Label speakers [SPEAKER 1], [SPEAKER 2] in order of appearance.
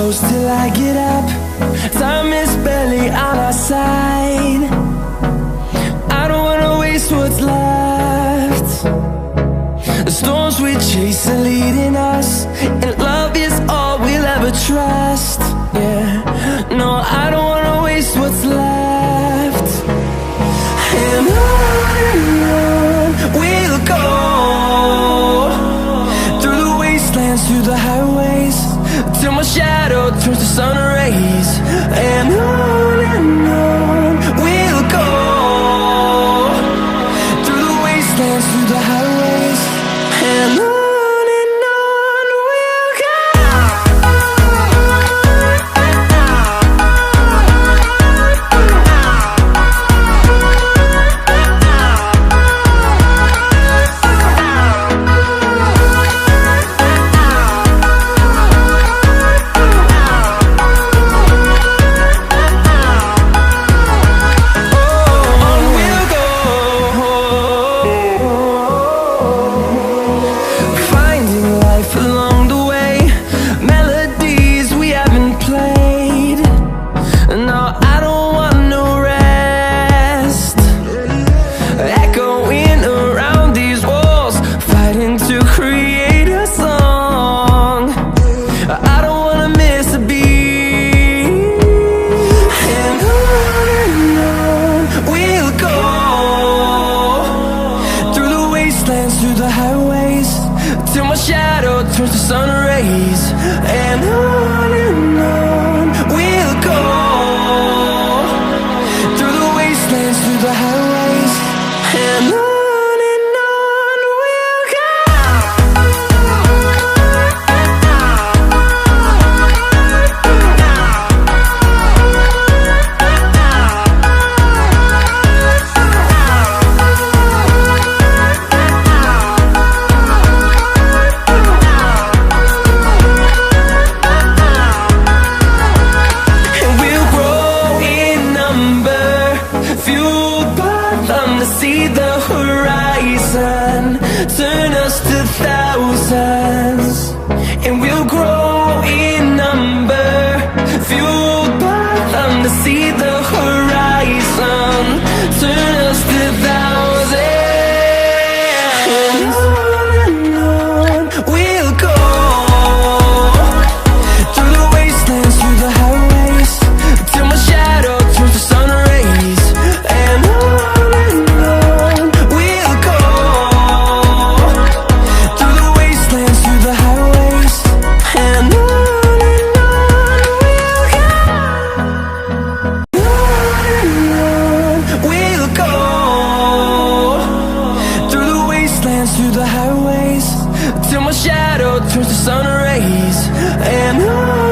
[SPEAKER 1] close till I get up. Time is barely on our side. I don't wanna waste what's left. The storms we chase are leading us, and love is all we'll ever trust. Yeah, no, I don't wanna waste what's left. And on we'll go, through the wastelands, through the highways, till my shadow turns to sun rays. And on we'll go, through the wastelands, through the highways, and on we'll go. Through the highways, till my shadow turns to sun rays. And on we'll go, through the wastelands, through the highways, and on we'll go. Fueled by them to see the horizon, turn us to thousands, and we'll grow in number. Fueled by them to see the horizon, turn us to thousands, and on we'll go, through the wastelands, through the highways, till my shadow turns to sun rays. And on we'll go, through the wastelands, through the highways, and on we'll go. We'll go, through the wastelands, through the highways, till my shadow turns to sun rays. And on